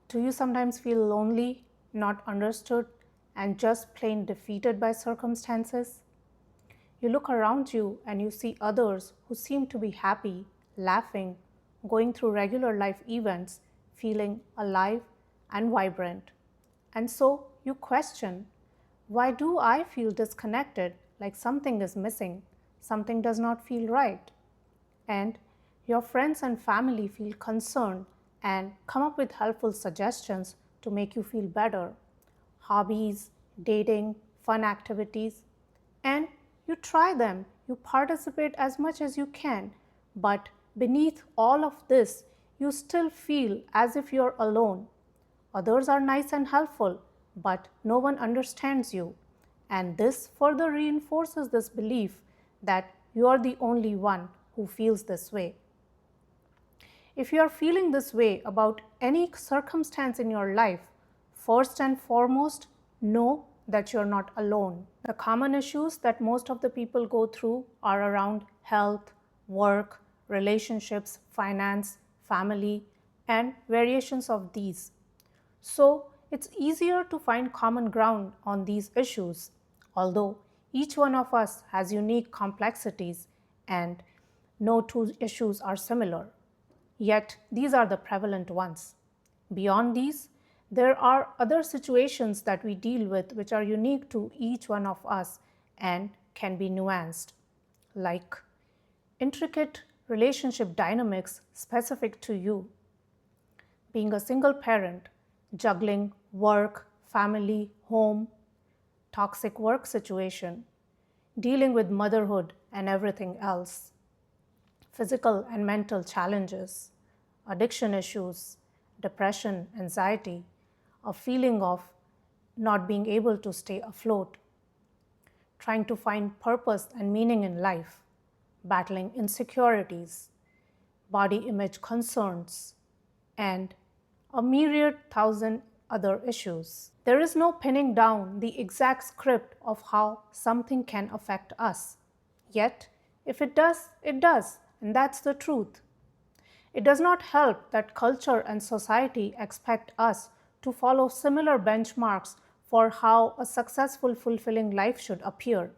Do you sometimes feel lonely, not understood, and just plain defeated by circumstances? You look around you and you see others who seem to be happy, laughing, going through regular life events, feeling alive and vibrant. And so you question, why do I feel disconnected, like something is missing, something does not feel right? And your friends and family feel concerned and come up with helpful suggestions to make you feel better. Hobbies, dating, fun activities, and you try them, you participate as much as you can, but beneath all of this, you still feel as if you're alone. Others are nice and helpful, but no one understands you. And this further reinforces this belief that you are the only one who feels this way. If you are feeling this way about any circumstance in your life, first and foremost, know that you're not alone. The common issues that most of the people go through are around health, work, relationships, finance, family, and variations of these. So it's easier to find common ground on these issues, although each one of us has unique complexities and no two issues are similar. Yet these are the prevalent ones. Beyond these, there are other situations that we deal with which are unique to each one of us and can be nuanced, like intricate relationship dynamics specific to you. Being a single parent, juggling work, family, home, toxic work situation, dealing with motherhood and everything else, physical and mental challenges, addiction issues, depression, anxiety, a feeling of not being able to stay afloat, trying to find purpose and meaning in life, battling insecurities, body image concerns, and a myriad thousand other issues. There is no pinning down the exact script of how something can affect us. Yet, if it does, and that's the truth. It does not help that culture and society expect us to follow similar benchmarks for how a successful, fulfilling life should appear.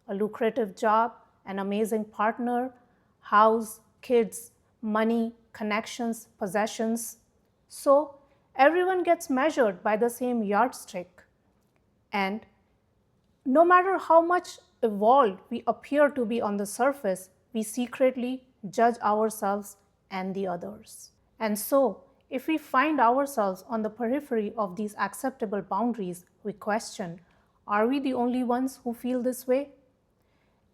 A lucrative job, an amazing partner, house, kids, money, connections, possessions. So everyone gets measured by the same yardstick. And no matter how much evolved we appear to be on the surface, we secretly judge ourselves and the others. And so, if we find ourselves on the periphery of these acceptable boundaries, we question, are we the only ones who feel this way?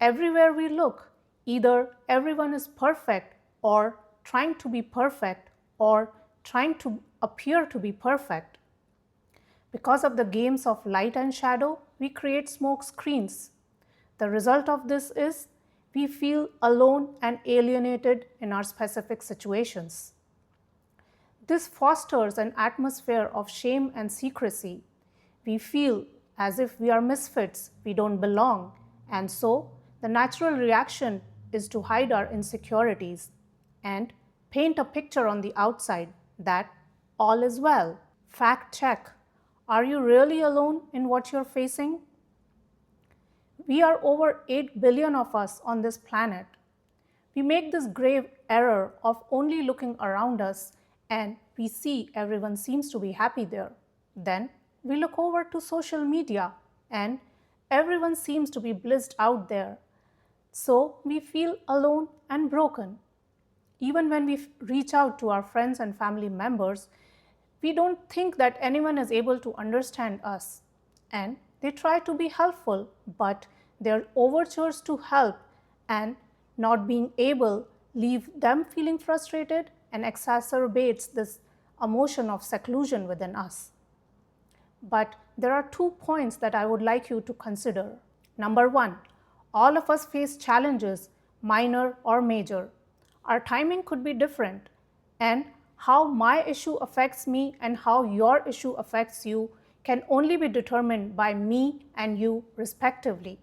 Everywhere we look, either everyone is perfect or trying to be perfect or trying to appear to be perfect. Because of the games of light and shadow, we create smoke screens. The result of this is we feel alone and alienated in our specific situations. This fosters an atmosphere of shame and secrecy. We feel as if we are misfits, we don't belong, and so the natural reaction is to hide our insecurities and paint a picture on the outside that all is well. Fact check. Are you really alone in what you're facing? We are over 8 billion of us on this planet. We make this grave error of only looking around us and we see everyone seems to be happy there. Then we look over to social media and everyone seems to be blissed out there. So we feel alone and broken. Even when we reach out to our friends and family members, we don't think that anyone is able to understand us. And they try to be helpful, but their overtures to help and not being able leave them feeling frustrated and exacerbates this emotion of seclusion within us. But there are 2 points that I would like you to consider. Number 1, all of us face challenges, minor or major. Our timing could be different, and how my issue affects me and how your issue affects you can only be determined by me and you respectively.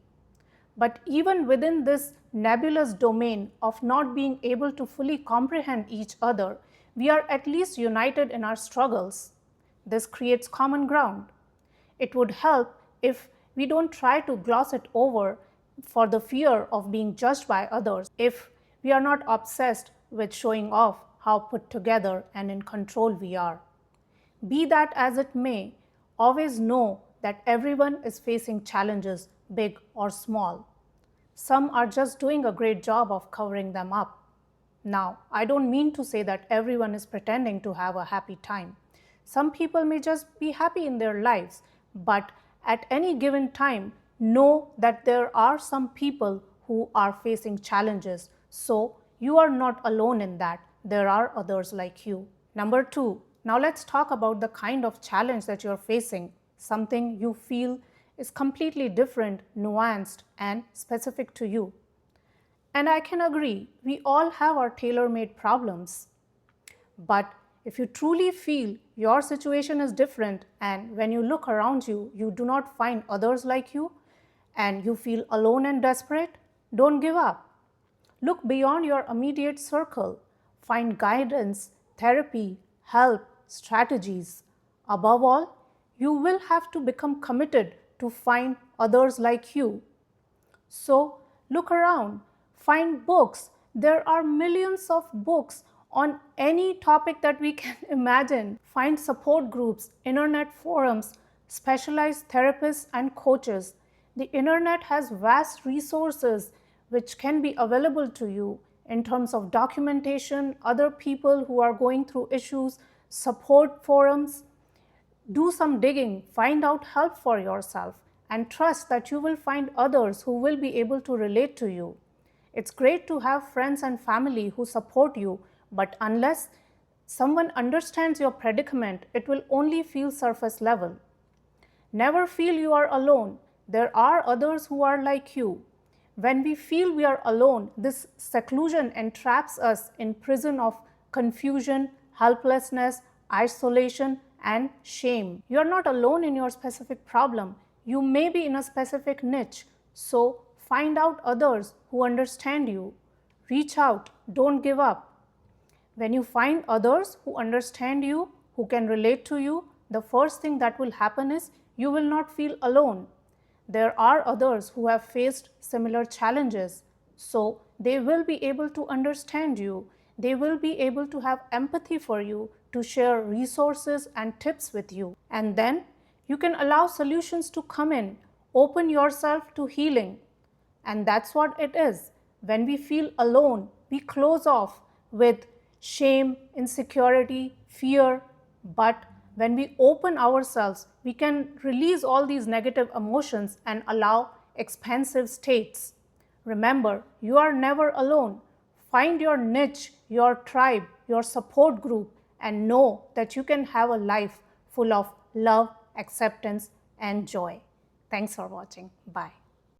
But even within this nebulous domain of not being able to fully comprehend each other, we are at least united in our struggles. This creates common ground. It would help if we don't try to gloss it over for the fear of being judged by others, if we are not obsessed with showing off how put together and in control we are. Be that as it may, always know that everyone is facing challenges, big or small. Some are just doing a great job of covering them up. Now, I don't mean to say that everyone is pretending to have a happy time. Some people may just be happy in their lives, but at any given time, know that there are some people who are facing challenges. So, you are not alone in that. There are others like you. Number 2, now let's talk about the kind of challenge that you're facing, something you feel is completely different, nuanced, and specific to you. And I can agree, we all have our tailor-made problems. But if you truly feel your situation is different and when you look around you, you do not find others like you and you feel alone and desperate, don't give up. Look beyond your immediate circle. Find guidance, therapy, help, strategies. Above all, you will have to become committed to find others like you. So look around, find books. There are millions of books on any topic that we can imagine. Find support groups, internet forums, specialized therapists and coaches. The internet has vast resources which can be available to you in terms of documentation, other people who are going through issues, support forums. Do some digging, find out help for yourself, and trust that you will find others who will be able to relate to you. It's great to have friends and family who support you, but unless someone understands your predicament, it will only feel surface level. Never feel you are alone. There are others who are like you. When we feel we are alone, this seclusion entraps us in prison of confusion, helplessness, isolation, and shame. You are not alone in your specific problem. You may be in a specific niche. So find out others who understand you. Reach out. Don't give up. When you find others who understand you, who can relate to you, the first thing that will happen is you will not feel alone. There are others who have faced similar challenges, so they will be able to understand you. They will be able to have empathy for you, to share resources and tips with you. And then you can allow solutions to come in. Open yourself to healing. And that's what it is. When we feel alone, we close off with shame, insecurity, fear. But when we open ourselves, we can release all these negative emotions and allow expansive states. Remember, you are never alone. Find your niche, your tribe, your support group, and know that you can have a life full of love, acceptance, and joy. Thanks for watching. Bye.